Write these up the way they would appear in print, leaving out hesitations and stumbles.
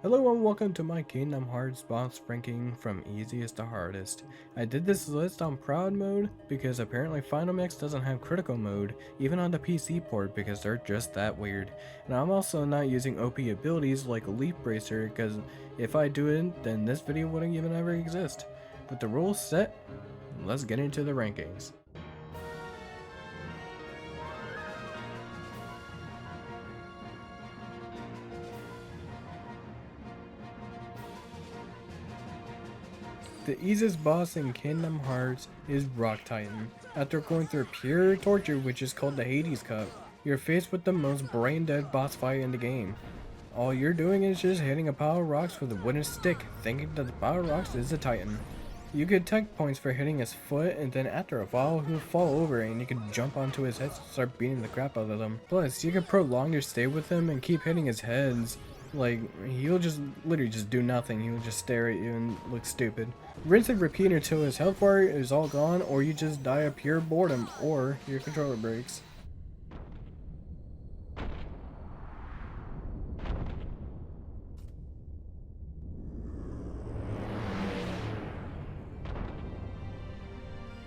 Hello and welcome to my Kingdom Hearts boss ranking from easiest to hardest. I did this list on proud mode because apparently Final Mix doesn't have critical mode even on the PC port because they're just that weird. And I'm also not using OP abilities like Leaf Bracer because if I do it then this video wouldn't even ever exist. With the rules set, let's get into the rankings. The easiest boss in Kingdom Hearts is Rock Titan. After going through pure torture, which is called the Hades Cup, you're faced with the most brain-dead boss fight in the game. All you're doing is just hitting a pile of rocks with a wooden stick, thinking that the pile of rocks is a Titan. You get tech points for hitting his foot, and then after a while, he'll fall over and you can jump onto his head and start beating the crap out of them. Plus, you can prolong your stay with him and keep hitting his heads. Like, he'll just literally just do nothing. He'll just stare at you and look stupid. Rinse and repeat until his health bar is all gone, or you just die of pure boredom, or your controller breaks.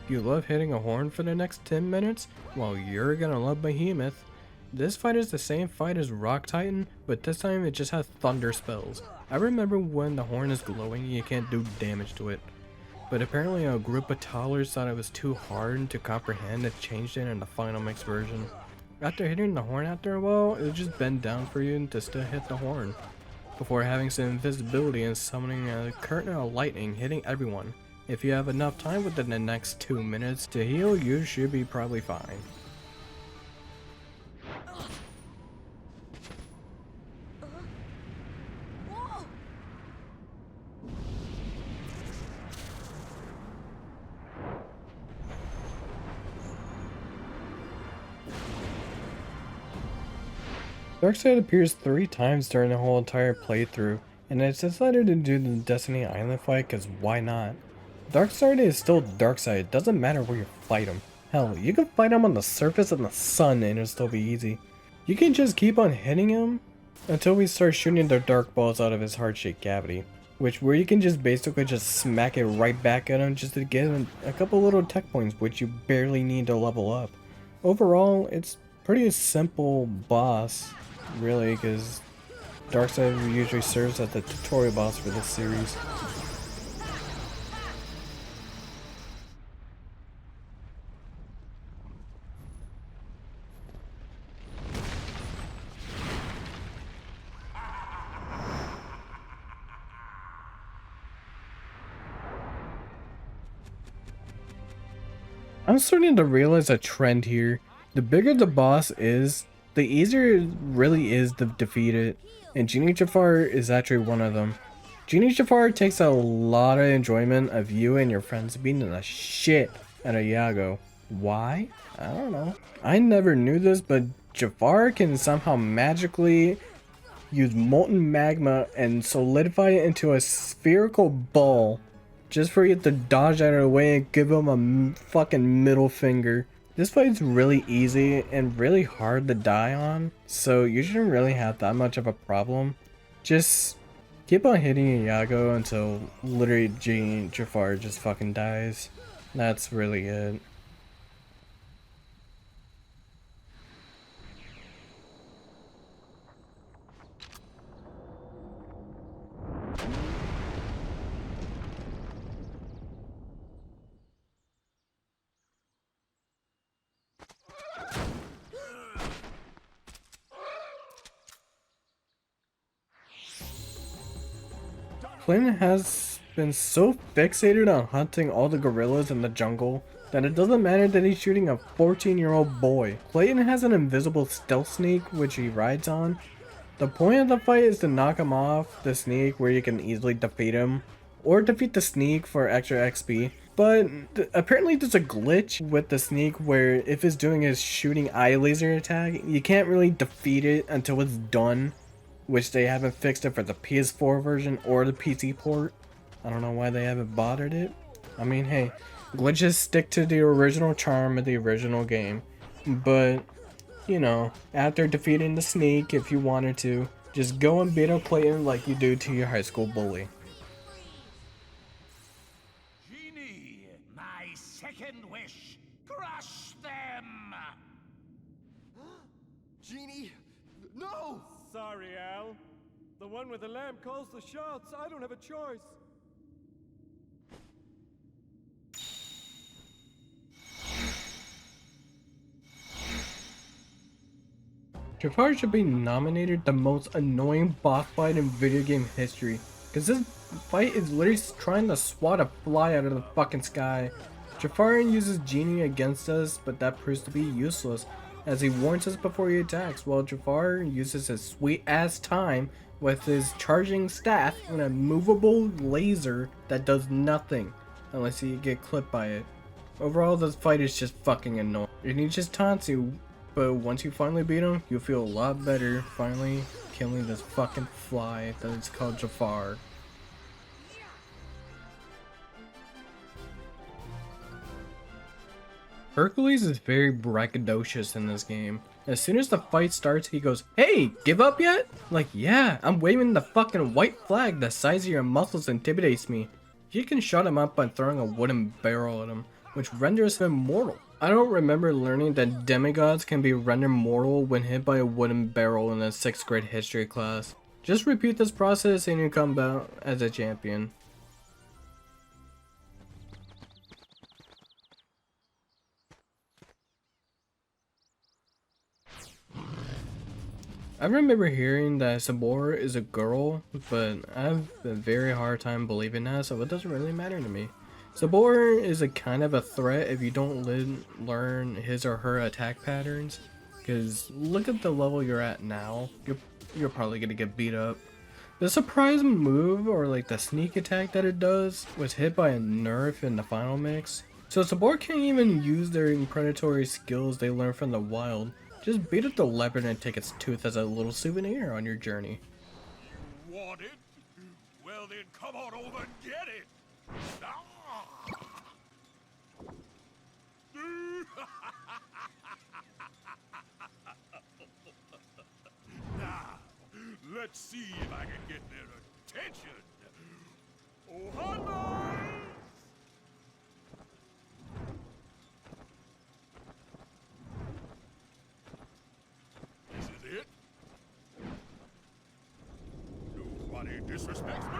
You love hitting a horn for the next 10 minutes? Well, you're gonna love Behemoth. This fight is the same fight as Rock Titan, but this time it just has thunder spells. I remember when the horn is glowing, you can't do damage to it. But apparently a group of toddlers thought it was too hard to comprehend and changed it in the Final Mix version. After hitting the horn after a while, it would just bend down for you to still hit the horn, before having some invisibility and summoning a curtain of lightning hitting everyone. If you have enough time within the next 2 minutes to heal, you should be probably fine. Darkside appears 3 times during the whole entire playthrough, and it's decided to do the Destiny Island fight cause why not? Darkside is still Darkside, it doesn't matter where you fight him. Hell, you can fight him on the surface of the sun and it'll still be easy. You can just keep on hitting him until we start shooting the dark balls out of his heart-shaped cavity. Where you can just basically just smack it right back at him just to get him a couple little tech points which you barely need to level up. Overall, it's pretty simple boss. Really, because Darkside usually serves as the tutorial boss for this series. I'm starting to realize a trend here. The bigger the boss is, the easier it really is to defeat it, and Genie Jafar is actually one of them. Genie Jafar takes a lot of enjoyment of you and your friends beating the shit out of Iago. Why? I don't know. I never knew this, but Jafar can somehow magically use molten magma and solidify it into a spherical ball just for you to dodge out of the way and give him a fucking middle finger. This fight's really easy and really hard to die on, so you shouldn't really have that much of a problem. Just keep on hitting Iago until literally Genie Jafar just fucking dies. That's really it. Clayton has been so fixated on hunting all the gorillas in the jungle that it doesn't matter that he's shooting a 14-year-old boy. Clayton has an invisible stealth sneak which he rides on. The point of the fight is to knock him off the sneak where you can easily defeat him, or defeat the sneak for extra XP. But apparently there's a glitch with the sneak where if it's doing his shooting eye laser attack, you can't really defeat it until it's done. Which they haven't fixed it for the PS4 version or the PC port. I don't know why they haven't bothered it. I mean, hey, glitches stick to the original charm of the original game. But, you know, after defeating the sneak, if you wanted to, Just go and beat up Clayton like you do to your high school bully. Genie, my second wish, crush them! Genie, no! Sorry, Al. The one with the lamp calls the shots. I don't have a choice. Jafar should be nominated the most annoying boss fight in video game history, because this fight is literally trying to swat a fly out of the fucking sky. Jafar uses Genie against us, but that proves to be useless, as he warns us before he attacks, while Jafar uses his sweet ass time with his charging staff and a movable laser that does nothing, unless you get clipped by it. Overall, this fight is just fucking annoying. And he just taunts you, but once you finally beat him, you'll feel a lot better finally killing this fucking fly that is called Jafar. Hercules is very braggadocious in this game. As soon as the fight starts, he goes, "Hey, give up yet?" Like, yeah, I'm waving the fucking white flag. The size of your muscles intimidates me. You can shut him up by throwing a wooden barrel at him, which renders him mortal. I don't remember learning that demigods can be rendered mortal when hit by a wooden barrel in a 6th grade history class. Just repeat this process and you come out as a champion. I remember hearing that Sabor is a girl, but I have a very hard time believing that, so it doesn't really matter to me. Sabor is a kind of a threat if you don't learn his or her attack patterns, because look at the level you're at now, you're probably gonna get beat up. The surprise move, or like the sneak attack that it does, was hit by a nerf in the final mix. So Sabor can't even use their predatory skills they learned from the wild. Just beat up the leopard and take its tooth as a little souvenir on your journey. Want it? Well then come on over and get it! Ah! Now, let's see if I can get their attention. Oh, hi, This is it? Nobody disrespects me!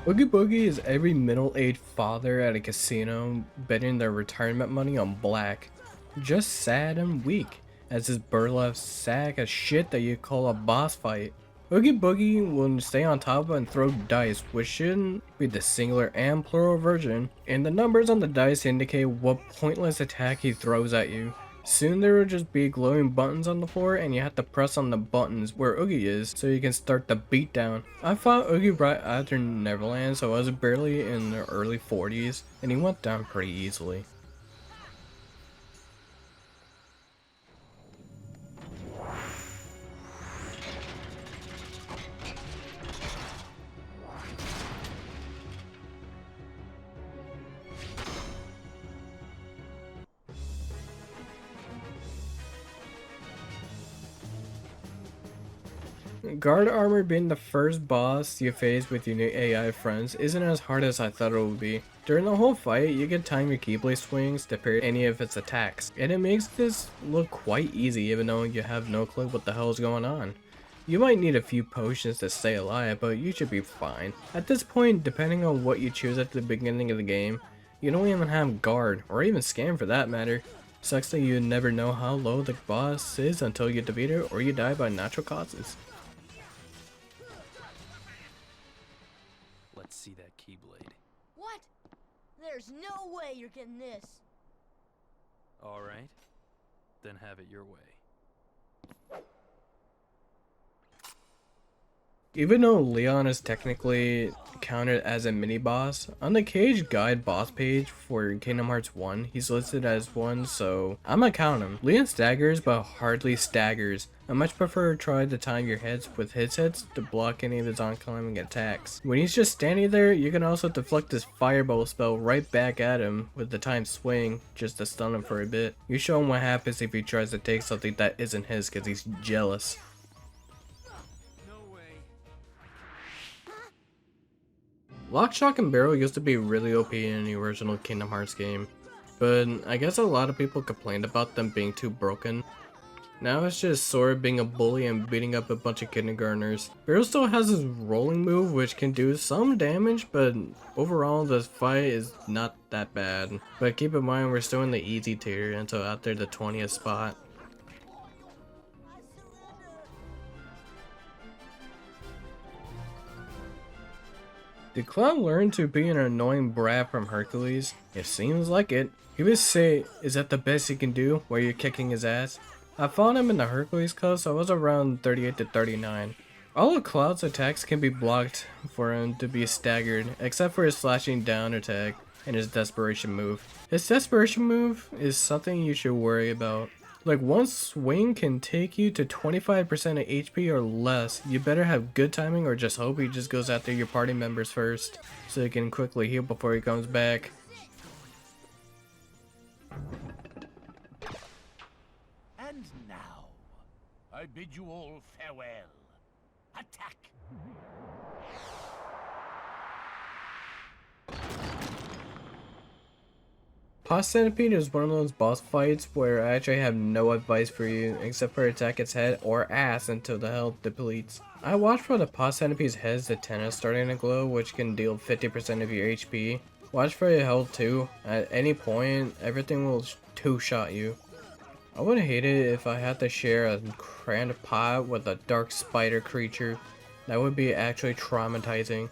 Oogie Boogie is every middle-aged father at a casino betting their retirement money on black. Just sad and weak, as this burlap sack of shit that you call a boss fight. Oogie Boogie will stay on top and throw dice, which shouldn't be the singular and plural version, and the numbers on the dice indicate what pointless attack he throws at you. Soon there will just be glowing buttons on the floor and you have to press on the buttons where Oogie is so you can start the beatdown. I fought Oogie right after Neverland, so I was barely in the early 40s and he went down pretty easily. Guard armor being the first boss you face with your new AI friends isn't as hard as I thought it would be. During the whole fight, you can time your keyblade swings to parry any of its attacks, and it makes this look quite easy even though you have no clue what the hell is going on. You might need a few potions to stay alive, but you should be fine. At this point, depending on what you choose at the beginning of the game, you don't even have guard, or even scan for that matter. Sucks that you never know how low the boss is until you defeat it or you die by natural causes. See that keyblade. What? There's no way you're getting this. Alright, then have it your way. Even though Leon is technically counted as a mini boss, on the Cage guide boss page for Kingdom Hearts 1, he's listed as one, so I'm gonna count him. Leon staggers, but hardly staggers. I much prefer try to time your hits with his hits to block any of his oncoming attacks. When he's just standing there, you can also deflect his fireball spell right back at him with the time swing, just to stun him for a bit. You show him what happens if he tries to take something that isn't his because he's jealous. Lock, Shock, and Barrel used to be really OP in the original Kingdom Hearts game, but I guess a lot of people complained about them being too broken. Now it's just Sora being a bully and beating up a bunch of kindergartners. Barrel still has his rolling move which can do some damage, but overall this fight is not that bad. But keep in mind we're still in the easy tier until after the 20th spot. Did Cloud learn to be an annoying brat from Hercules? It seems like it. He would say, is that the best he can do while you're kicking his ass? I fought him in the Hercules Cup, so I was around 38 to 39. All of Cloud's attacks can be blocked for him to be staggered, except for his slashing down attack and his desperation move. His desperation move is something you should worry about. Like, one swing can take you to 25% of HP or less. You better have good timing or just hope he just goes after your party members first, so he can quickly heal before he comes back. And now, I bid you all farewell. Attack! Boss Centipede is one of those boss fights where I actually have no advice for you except for attack its head or ass until the health depletes. I watched for the Boss Centipede's head's antenna starting to glow, which can deal 50% of your HP. Watch for your health too. At any point, everything will two-shot you. I would hate it if I had to share a cramped pot with a dark spider creature. That would be actually traumatizing.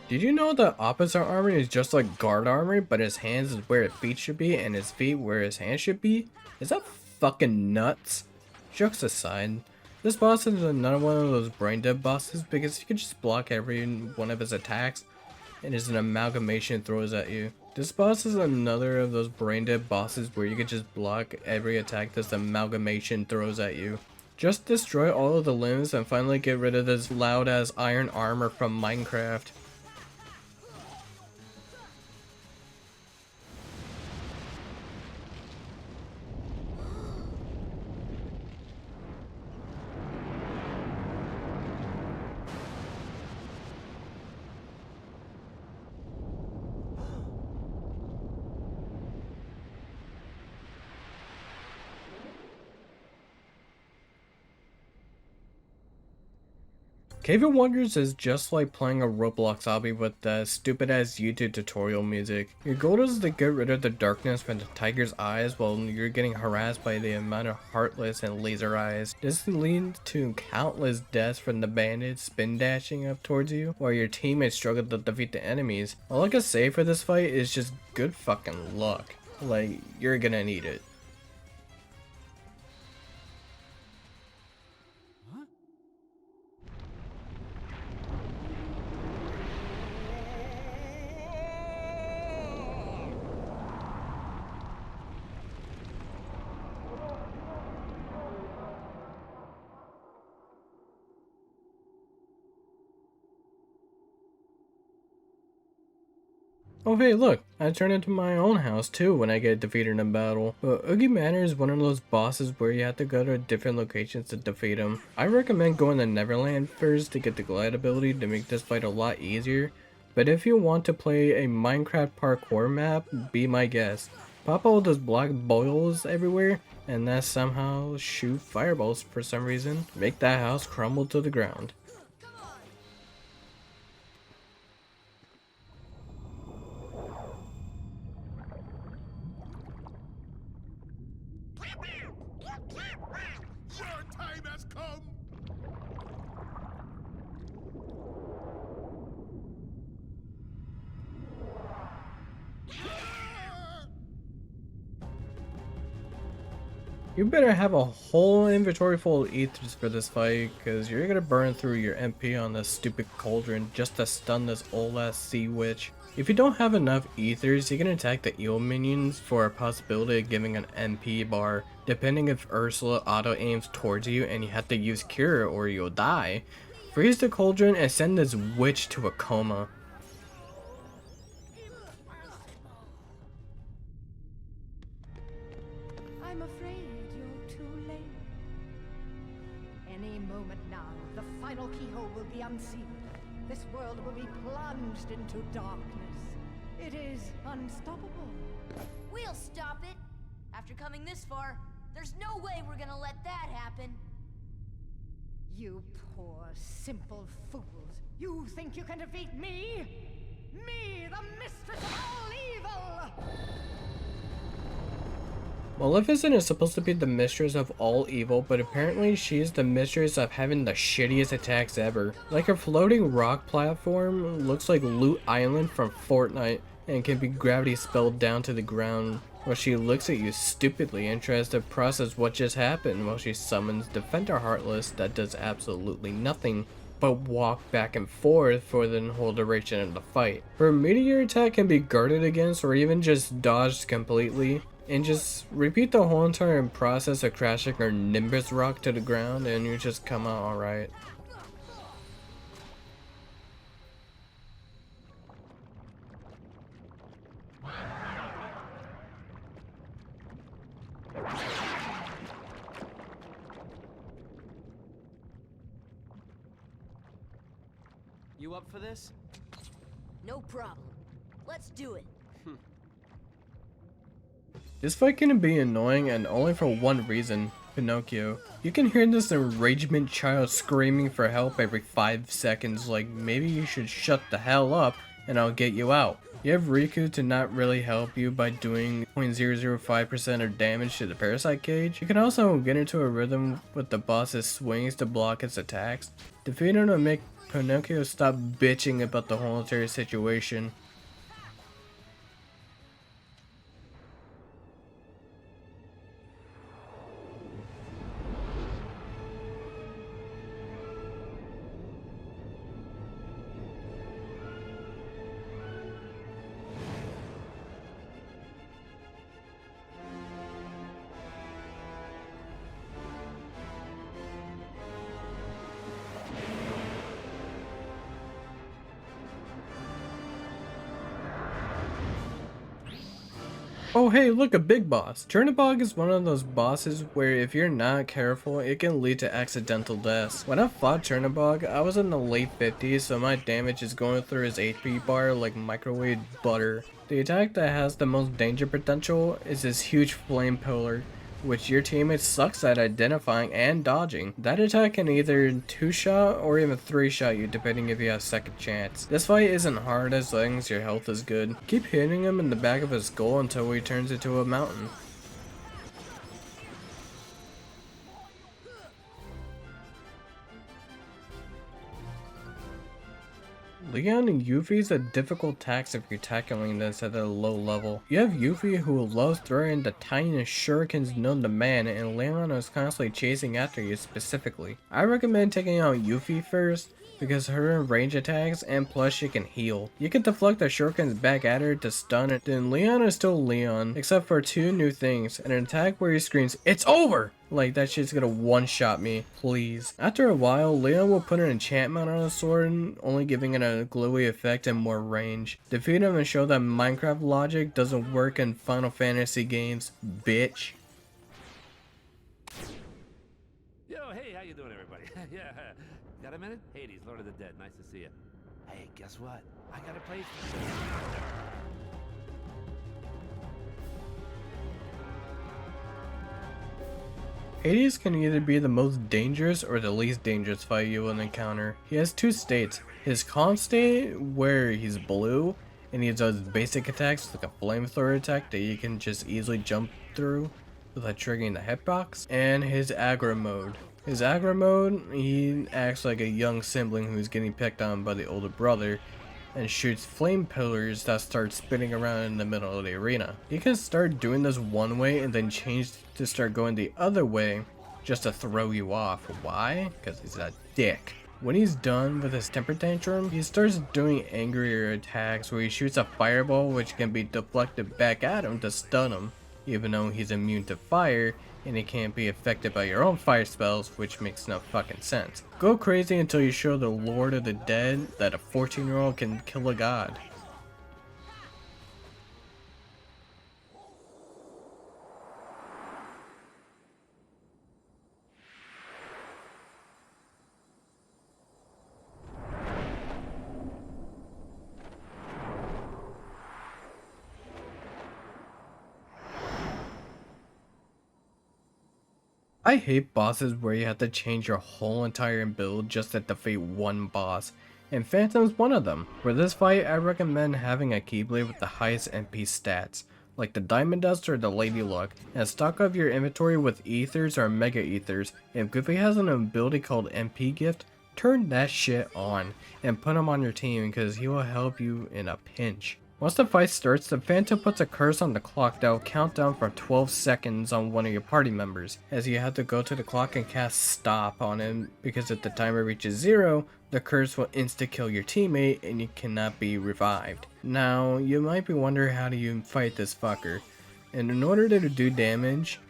Did you know that opposite armor is just like guard armor, but his hands is where his feet should be and his feet where his hands should be? Is that fucking nuts? Jokes aside, this boss is another one of those brain dead bosses because you can just block every one of his attacks and is an amalgamation throws at you. This boss is another of those brain dead bosses where you can just block every attack this amalgamation throws at you. Just destroy all of the limbs and finally get rid of this loud ass iron armor from Minecraft. Cave of Wonders is just like playing a Roblox obby with stupid ass YouTube tutorial music. Your goal is to get rid of the darkness from the tiger's eyes while you're getting harassed by the amount of heartless and laser eyes. This leads to countless deaths from the bandits spin dashing up towards you while your teammates struggle to defeat the enemies. All I can say for this fight is just good fucking luck. Like, you're gonna need it. Oh hey look, I turn into my own house too when I get defeated in a battle. But Oogie Manor is one of those bosses where you have to go to different locations to defeat him. I recommend going to Neverland first to get the glide ability to make this fight a lot easier. But if you want to play a Minecraft parkour map, be my guest. Pop all those black boils everywhere and then somehow shoot fireballs for some reason. Make that house crumble to the ground. come. You better have a whole inventory full of ethers for this fight, cause you're gonna burn through your MP on this stupid cauldron just to stun this old ass sea witch. If you don't have enough ethers, you can attack the eel minions for a possibility of giving an MP bar, depending if Ursula auto aims towards you and you have to use cure or you'll die. Freeze the cauldron and send this witch to a coma. I'm afraid you're too late. Any moment now, the final keyhole will be unsealed. This world will be plunged into darkness. It is unstoppable. We'll stop it. After coming this far, there's no way we're gonna let that happen. You poor, simple fools. You think you can defeat me? Me, the mistress of all evil! Maleficent is supposed to be the mistress of all evil, but apparently she is the mistress of having the shittiest attacks ever. Like her floating rock platform looks like Loot Island from Fortnite and can be gravity spelled down to the ground, while she looks at you stupidly and tries to process what just happened while she summons Defender Heartless that does absolutely nothing but walk back and forth for the whole duration of the fight. Her meteor attack can be guarded against or even just dodged completely, and just repeat the whole entire process of crashing her Nimbus rock to the ground and you just come out alright. You up for this? No problem. Let's do it. This fight can be annoying and only for one reason, Pinocchio. You can hear this enragement child screaming for help every 5 seconds, like maybe you should shut the hell up and I'll get you out. You have Riku to not really help you by doing 0.005% of damage to the Parasite Cage. You can also get into a rhythm with the boss's swings to block its attacks. Defeating him will make Pinocchio stop bitching about the whole entire situation. Oh hey, look, a big boss. Chernabog is one of those bosses where if you're not careful, it can lead to accidental deaths. When I fought Chernabog, I was in the late 50s, so my damage is going through his HP bar like microwave butter. The attack that has the most danger potential is this huge flame pillar, which your teammate sucks at identifying and dodging. That attack can either 2-shot or even 3-shot you depending if you have second chance. This fight isn't hard as long as your health is good. Keep hitting him in the back of his skull until he turns into a mountain. Leon and Yuffie's a difficult task if you're tackling this at a low level. You have Yuffie who loves throwing the tiniest shurikens known to man, and Leon is constantly chasing after you specifically. I recommend taking out Yuffie first, because her range attacks and plus she can heal. You can deflect the shurikens back at her to stun it, then Leon is still Leon, except for 2 new things, an attack where he screams, "It's over!" Like that shit's gonna one-shot me, please. After a while, Leon will put an enchantment on his sword, only giving it a glowy effect and more range. Defeat him and show that Minecraft logic doesn't work in Final Fantasy games, bitch. Yo, hey, how you doing, everybody? Yeah, got a minute? Hades, Lord of the Dead, nice to see you. Hey, guess what? I got a place for you. Hades can either be the most dangerous or the least dangerous fight you will encounter. He has 2 states. His calm state, where he's blue, and he does basic attacks like a flamethrower attack that you can just easily jump through without triggering the hitbox, and his aggro mode, His aggro mode, he acts like a young sibling who's getting picked on by the older brother and shoots flame pillars that start spinning around in the middle of the arena. He can start doing this one way and then change to start going the other way just to throw you off. Why? Because he's a dick. When he's done with his temper tantrum, he starts doing angrier attacks where he shoots a fireball which can be deflected back at him to stun him, even though he's immune to fire and he can't be affected by your own fire spells, which makes no fucking sense. Go crazy until you show the Lord of the Dead that a 14-year-old can kill a god. I hate bosses where you have to change your whole entire build just to defeat one boss, and Phantom's one of them. For this fight, I recommend having a Keyblade with the highest MP stats, like the Diamond Dust or the Lady Luck, and stock up your inventory with Ethers or Mega Ethers. If Goofy has an ability called MP Gift, turn that shit on, and put him on your team because he will help you in a pinch. Once the fight starts, the Phantom puts a curse on the clock that will count down for 12 seconds on one of your party members, as you have to go to the clock and cast stop on him, because if the timer reaches 0, the curse will insta-kill your teammate and you cannot be revived. Now, you might be wondering how do you fight this fucker, and in order to do damage,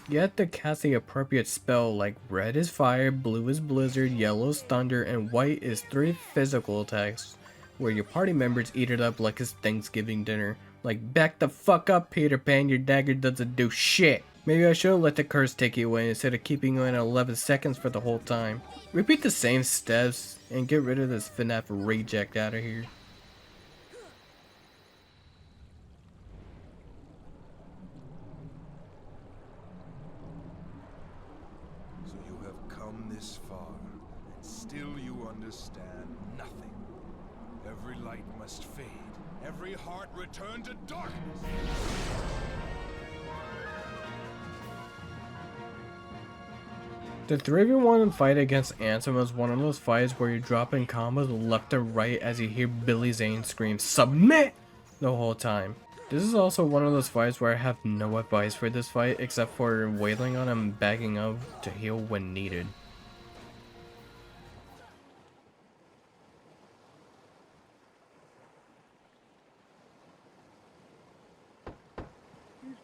you have to cast the appropriate spell like red is fire, blue is blizzard, yellow is thunder, and white is 3 physical attacks, where your party members eat it up like it's Thanksgiving dinner. Like, back the fuck up, Peter Pan, your dagger doesn't do shit. Maybe I should let the curse take you away instead of keeping you in 11 seconds for the whole time. Repeat the same steps and get rid of this FNAF reject out of here. So you have come this far, and still you understand nothing. Every light must fade. Every heart return to darkness. The 3v1 fight against Ansem is one of those fights where you're dropping combos left and right as you hear Billy Zane scream "Submit!" the whole time. This is also one of those fights where I have no advice for this fight except for wailing on him and backing up to heal when needed.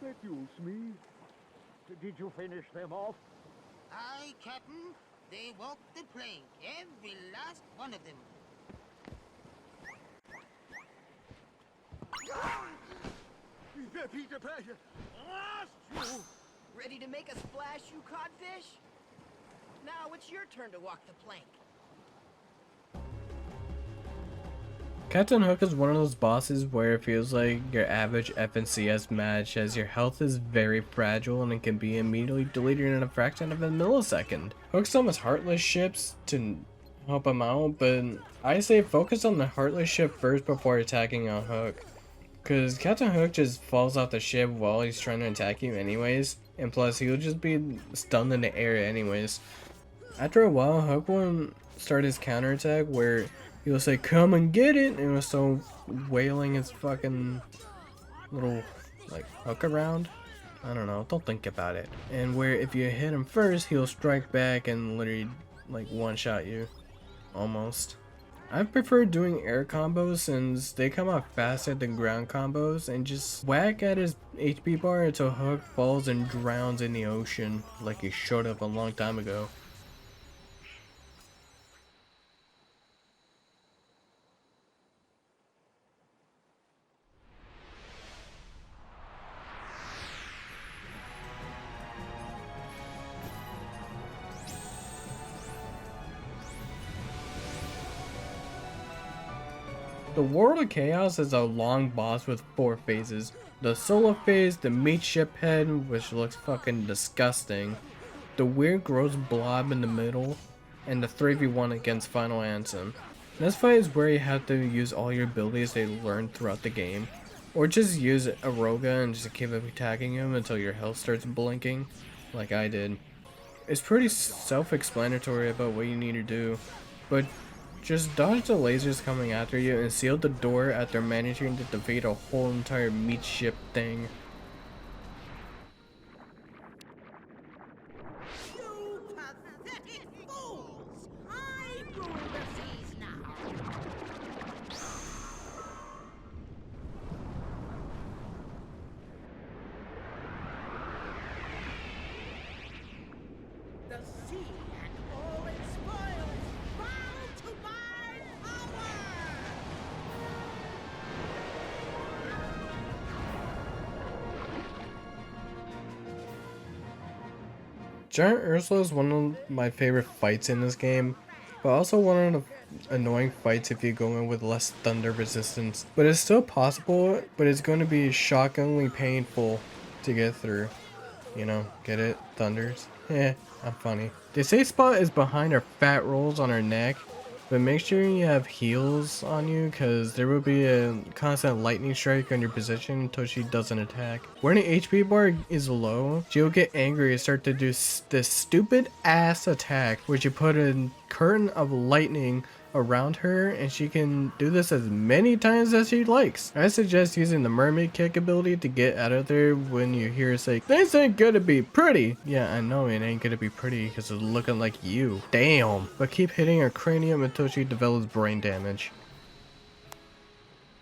Excuse me. Did you finish them off? Aye, Captain. They walked the plank, every last one of them. Peter Pan! You! Ready to make a splash, you codfish? Now it's your turn to walk the plank. Captain Hook is one of those bosses where it feels like your average FNCS match, as your health is very fragile and it can be immediately deleted in a fraction of a millisecond. Hook summons Heartless ships to help him out, but I say focus on the Heartless ship first before attacking on Hook. Cause Captain Hook just falls off the ship while he's trying to attack you anyways, and plus he'll just be stunned in the air anyways. After a while, Hook will start his counterattack where he'll say, "Come and get it," and he'll start wailing his fucking little, like, hook around. I don't know, don't think about it. And where if you hit him first, he'll strike back and literally, like, one-shot you. Almost. I prefer doing air combos since they come out faster than ground combos, and just whack at his HP bar until Hook falls and drowns in the ocean like he showed up a long time ago. The World of Chaos is a long boss with 4 phases. The solo phase, the meat ship head, which looks fucking disgusting, the weird gross blob in the middle, and the 3v1 against Final Ansem. This fight is where you have to use all your abilities they learned throughout the game, or just use Aroga and just keep attacking him until your health starts blinking, like I did. It's pretty self-explanatory about what you need to do, but just dodge the lasers coming after you and seal the door after managing to defeat a whole entire meat ship thing. You pathetic fools! I rule the seas now! The sea and all its spoils bow to my power! Giant Ursula is one of my favorite fights in this game, but also one of the annoying fights if you go in with less thunder resistance. But it's still possible, but it's going to be shockingly painful to get through. You know, get it? Thunders? Eh, I'm funny. The safe spot is behind her fat rolls on her neck, but make sure you have heals on you because there will be a constant lightning strike on your position until she doesn't attack. When an HP bar is low, she'll get angry and start to do this stupid ass attack where you put a curtain of lightning around her and she can do this as many times as she likes. I suggest using the mermaid kick ability to get out of there when you hear her say, "This ain't gonna be pretty." Yeah, I know it ain't gonna be pretty because it's looking like you. Damn. But keep hitting her cranium until she develops brain damage.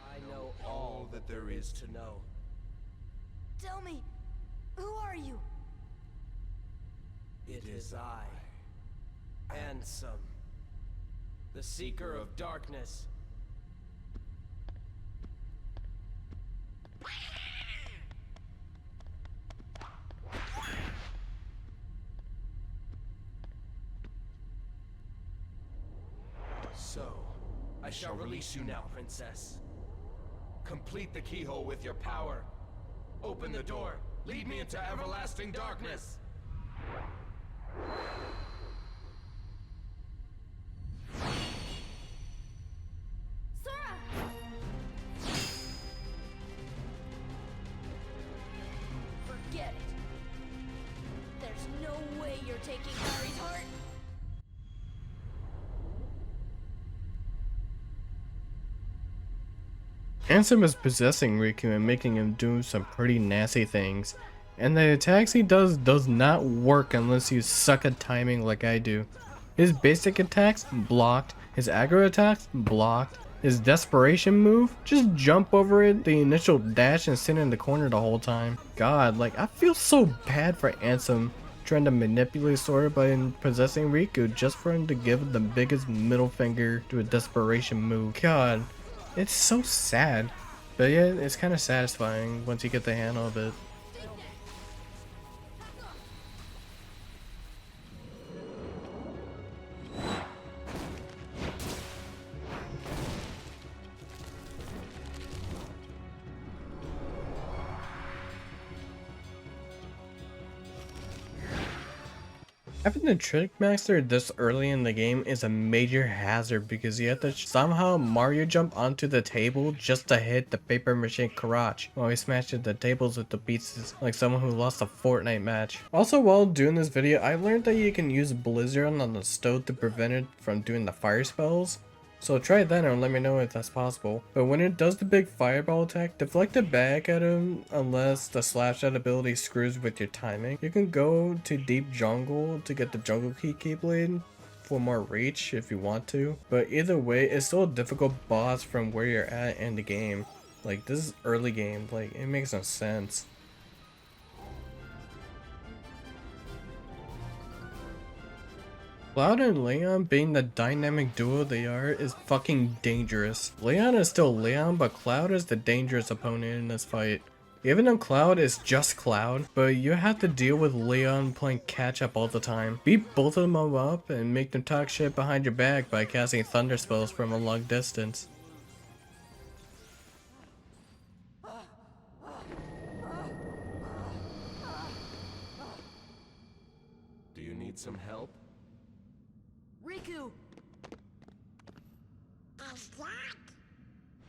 I know all that there is to know. Tell me, who are you? It is I, Ansem, the Seeker of Darkness. So, I shall release you now, Princess. Complete the keyhole with your power. Open the door. Lead me into everlasting darkness. Sora! Forget it. There's no way you're taking Harry's heart. Ansem is possessing Riku and making him do some pretty nasty things. And the attacks he does not work unless you suck at timing like I do. His basic attacks, blocked. His aggro attacks, blocked. His desperation move, just jump over it, the initial dash and sit in the corner the whole time. God, like I feel so bad for Ansem trying to manipulate Sora by possessing Riku just for him to give the biggest middle finger to a desperation move. God, it's so sad. But yeah, it's kind of satisfying once you get the handle of it. Having the Trickmaster this early in the game is a major hazard because you have to somehow Mario jump onto the table just to hit the paper mache crotch while he smashes the tables with the pieces like someone who lost a Fortnite match. Also, while doing this video, I learned that you can use Blizzard on the stove to prevent it from doing the fire spells. So try that and let me know if that's possible. But when it does the big fireball attack, deflect it back at him unless the slash out ability screws with your timing. You can go to deep jungle to get the jungle key keyblade for more reach if you want to. But either way, it's still a difficult boss from where you're at in the game. Like this is early game, like it makes no sense. Cloud and Leon being the dynamic duo they are is fucking dangerous. Leon is still Leon, but Cloud is the dangerous opponent in this fight. Even though Cloud is just Cloud, but you have to deal with Leon playing catch up all the time. Beat both of them up and make them talk shit behind your back by casting thunder spells from a long distance. Do you need some help? Riku!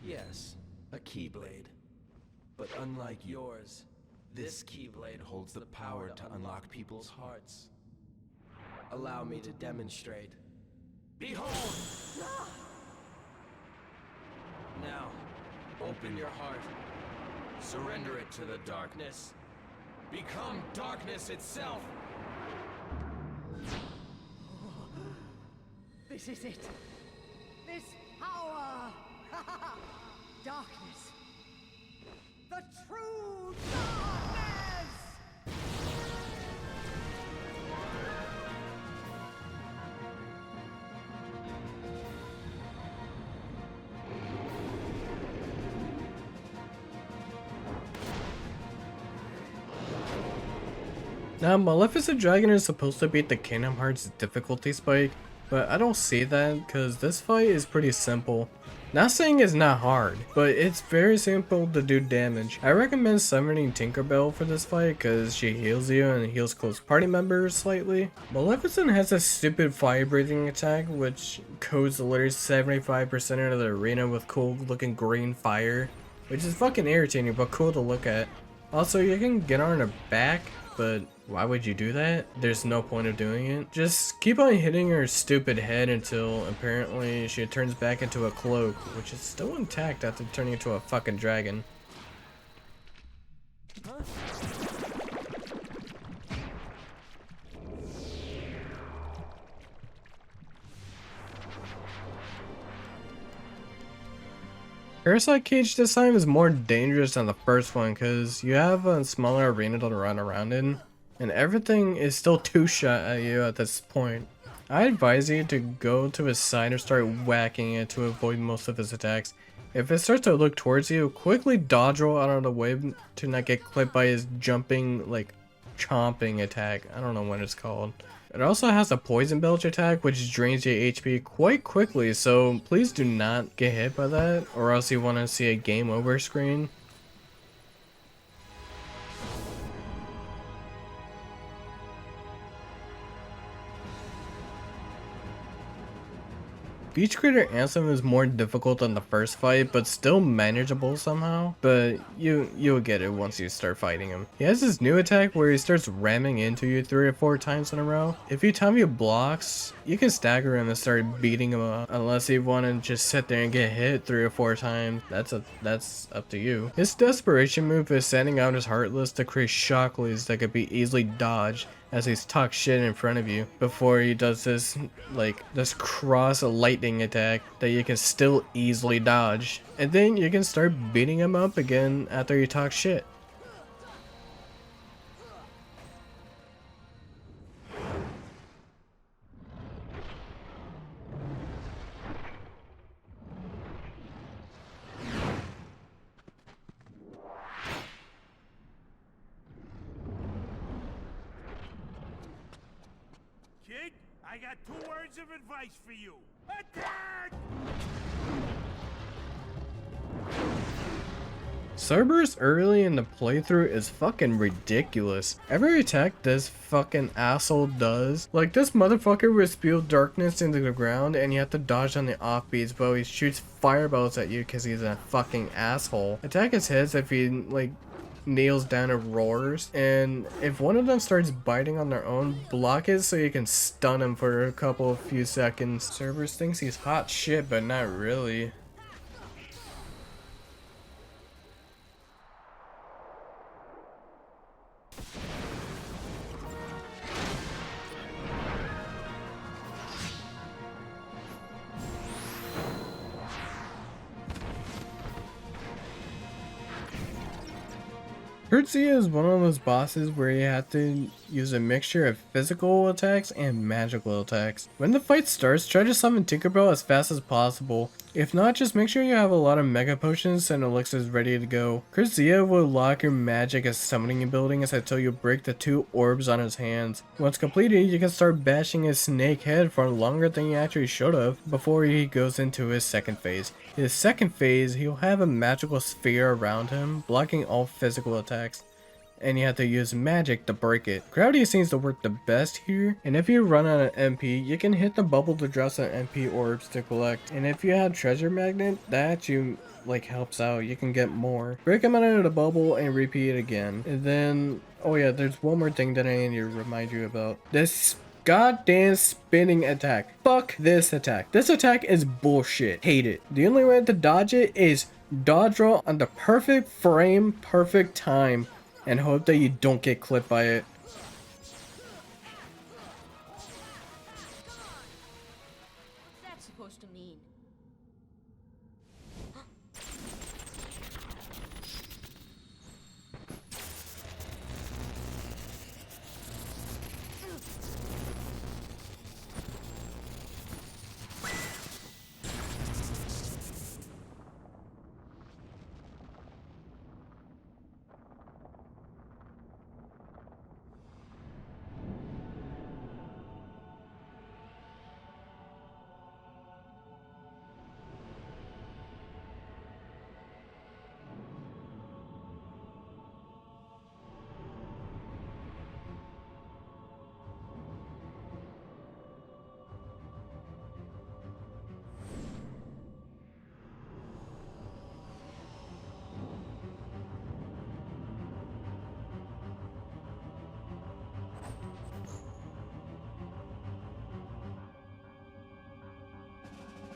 Yes, a keyblade. But unlike yours, this keyblade holds the power to unlock people's hearts. Allow me to demonstrate. Behold! Now, open your heart. Surrender it to the darkness. Become darkness itself! This is it. This power. Darkness. The true darkness! Now, Maleficent Dragon is supposed to beat the Kingdom Hearts difficulty spike, but I don't see that because this fight is pretty simple. Not saying it's not hard, but it's very simple to do damage. I recommend summoning Tinkerbell for this fight because she heals you and heals close party members slightly. Maleficent has a stupid fire breathing attack which coats literally 75% of the arena with cool looking green fire, which is fucking irritating but cool to look at. Also, you can get on her back, but why would you do that? There's no point of doing it. Just keep on hitting her stupid head until apparently she turns back into a cloak, which is still intact after turning into a fucking dragon. Parasite Cage this time is more dangerous than the first one because you have a smaller arena to run around in, and everything is still two-shot at you at this point. I advise you to go to his side and start whacking it to avoid most of his attacks. If it starts to look towards you, quickly dodge roll out of the way to not get clipped by his jumping, like, chomping attack. I don't know what it's called. It also has a poison belch attack which drains your HP quite quickly, so please do not get hit by that or else you want to see a game over screen. Beach Critter Ansem is more difficult than the first fight, but still manageable somehow. But you'll get it once you start fighting him. He has this new attack where he starts ramming into you 3 or 4 times in a row. If you time your blocks, you can stagger him and start beating him up. Unless you want to just sit there and get hit 3 or 4 times, that's up to you. His desperation move is sending out his Heartless to create shock leads that could be easily dodged as he's talk shit in front of you before he does this cross lightning attack that you can still easily dodge, and then you can start beating him up again after you talk shit. Kid, I got 2 words of advice for you. Attack! Cerberus early in the playthrough is fucking ridiculous. Every attack this fucking asshole does, like this motherfucker will spew darkness into the ground and you have to dodge on the offbeats, but he shoots fireballs at you because he's a fucking asshole. Attack his heads if he nails down and roars, and if one of them starts biting on their own, block it so you can stun him for a few seconds. Cerberus thinks he's hot shit, but not really. Zisa is one of those bosses where you have to use a mixture of physical attacks and magical attacks. When the fight starts, try to summon Tinkerbell as fast as possible. If not, just make sure you have a lot of mega potions and elixirs ready to go. Zisa will lock your magic as summoning abilities until you break the 2 orbs on his hands. Once completed, you can start bashing his snake head for longer than you actually should have before he goes into his second phase. His second phase, he'll have a magical sphere around him, blocking all physical attacks, and you have to use magic to break it. Gravity seems to work the best here, and if you run out of MP, you can hit the bubble to drop some MP orbs to collect, and if you have treasure magnet, that helps out, you can get more. Break him out of the bubble and repeat it again. And then, oh yeah, there's one more thing that I need to remind you about. This goddamn spinning attack. Fuck this attack. This attack is bullshit. Hate it. The only way to dodge it is dodge roll on the perfect frame, perfect time, and hope that you don't get clipped by it. What's that supposed to mean?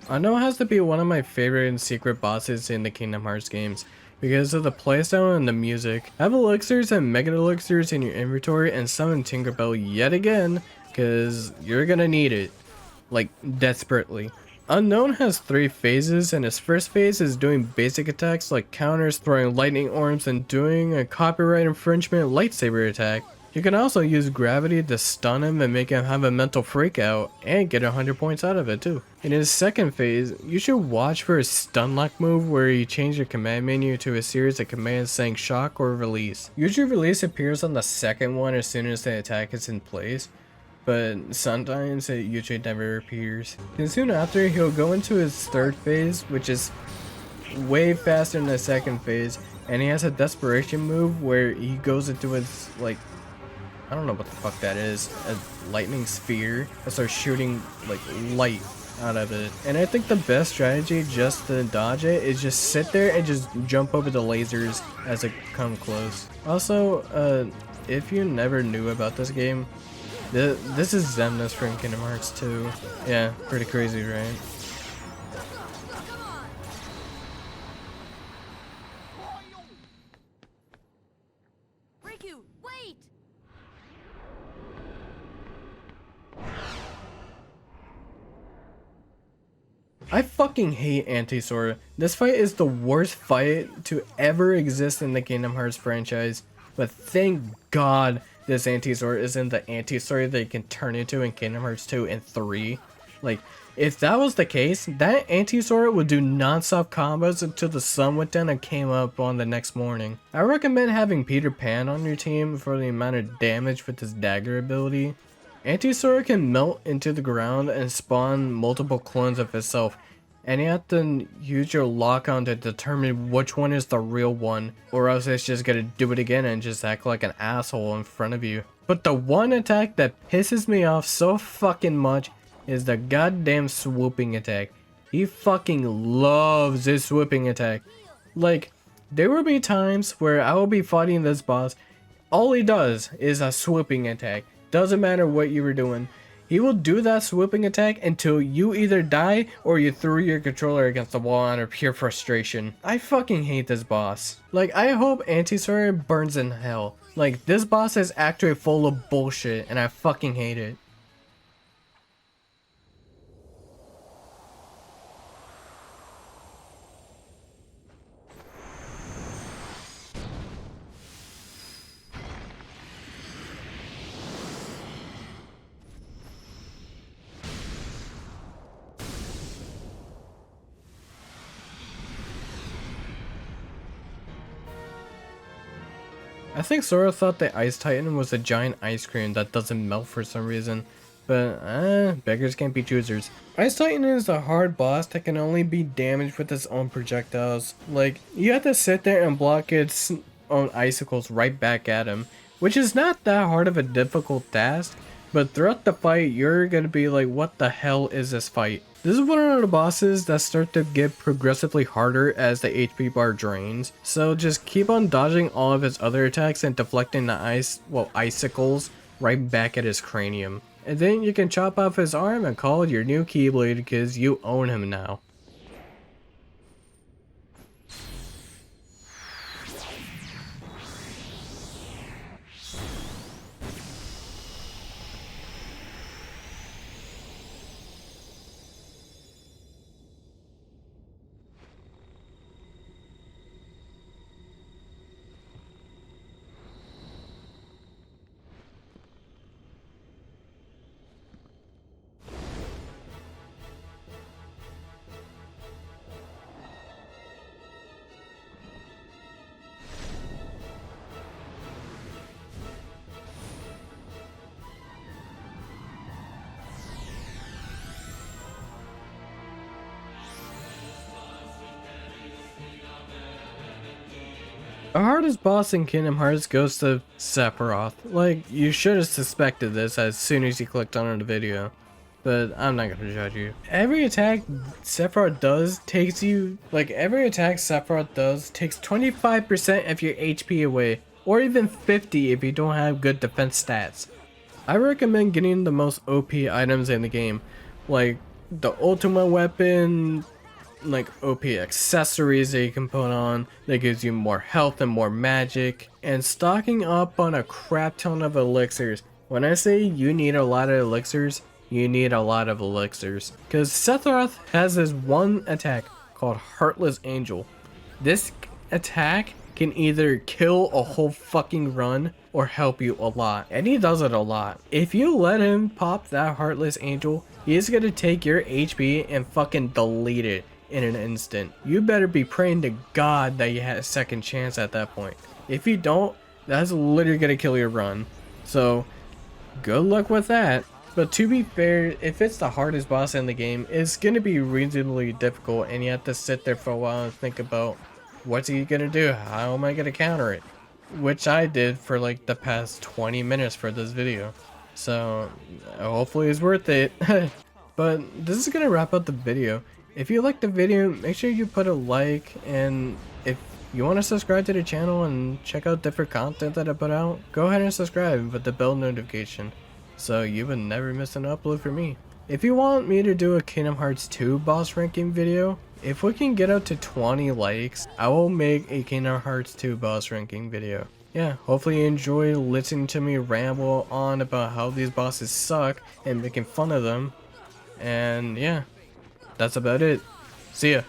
I know it has to be one of my favorite and secret bosses in the Kingdom Hearts games because of the playstyle and the music. Have elixirs and mega elixirs in your inventory and summon Tinkerbell yet again because you're gonna need it, like desperately. Unknown has 3 phases, and his first phase is doing basic attacks like counters, throwing lightning orbs, and doing a copyright infringement lightsaber attack. You can also use gravity to stun him and make him have a mental freak out and get 100 points out of it too. In his second phase, you should watch for his stun lock move where you change your command menu to a series of commands saying shock or release. Usually release appears on the second one as soon as the attack is in place, but sometimes it usually never appears. And soon after, he'll go into his third phase, which is way faster than the second phase, and he has a desperation move where he goes into his, like, I don't know what the fuck that is, a lightning sphere that starts shooting like light out of it. And I think the best strategy just to dodge it is just sit there and just jump over the lasers as it come close. Also, if you never knew about this game, this is Xemnas from Kingdom Hearts 2. Yeah, pretty crazy, right? Riku, wait! I fucking hate Anti-Sora. This fight is the worst fight to ever exist in the Kingdom Hearts franchise. But thank God this Anti-Sora isn't the Anti-Sora that you can turn into in Kingdom Hearts 2 and 3. Like, if that was the case, that Anti-Sora would do non-stop combos until the sun went down and came up on the next morning. I recommend having Peter Pan on your team for the amount of damage with his dagger ability. Anti-Sora can melt into the ground and spawn multiple clones of itself, and you have to use your lock-on to determine which one is the real one, or else it's just gonna do it again and just act like an asshole in front of you. But the one attack that pisses me off so fucking much is the goddamn swooping attack. He fucking loves this swooping attack. Like, there will be times where I will be fighting this boss, all he does is a swooping attack. Doesn't matter what you were doing. He will do that swooping attack until you either die or you threw your controller against the wall out of pure frustration. I fucking hate this boss. Like, I hope Anti-Sora burns in hell. Like, this boss is actually full of bullshit and I fucking hate it. I think Sora thought the Ice Titan was a giant ice cream that doesn't melt for some reason, but beggars can't be choosers. Ice Titan is a hard boss that can only be damaged with its own projectiles. Like, you have to sit there and block its own icicles right back at him, which is not that hard of a difficult task, but throughout the fight you're gonna be like, what the hell is this fight? This is one of the bosses that start to get progressively harder as the HP bar drains, so just keep on dodging all of his other attacks and deflecting the icicles right back at his cranium. and then you can chop off his arm and call it your new Keyblade because you own him now. The hardest boss in Kingdom Hearts goes to Sephiroth. Like, you should have suspected this as soon as you clicked on the video, but I'm not gonna judge you. Every attack Sephiroth does takes 25% of your HP away, or even 50 if you don't have good defense stats. I recommend getting the most OP items in the game, like the ultimate weapon, like OP accessories that you can put on that gives you more health and more magic, and stocking up on a crap ton of elixirs. When I say you need a lot of elixirs, you need a lot of elixirs, because Sephiroth has this one attack called Heartless Angel. This attack can either kill a whole fucking run or help you a lot, and he does it a lot. If you let him pop that Heartless Angel, he's gonna take your HP and fucking delete it in an instant. You better be praying to God that you had a second chance at that point. If you don't, that's literally gonna kill your run. So good luck with that. But to be fair, if it's the hardest boss in the game, it's gonna be reasonably difficult, and you have to sit there for a while and think about what's he gonna do, how am I gonna counter it, which I did for like the past 20 minutes for this video. So hopefully it's worth it. But this is gonna wrap up the video. If you liked the video, make sure you put a like, and if you want to subscribe to the channel and check out different content that I put out, go ahead and subscribe with the bell notification so you would never miss an upload from me. If you want me to do a Kingdom Hearts 2 boss ranking video, if we can get up to 20 likes, I will make a Kingdom Hearts 2 boss ranking video. Yeah, hopefully you enjoy listening to me ramble on about how these bosses suck and making fun of them. And yeah, that's about it. See ya.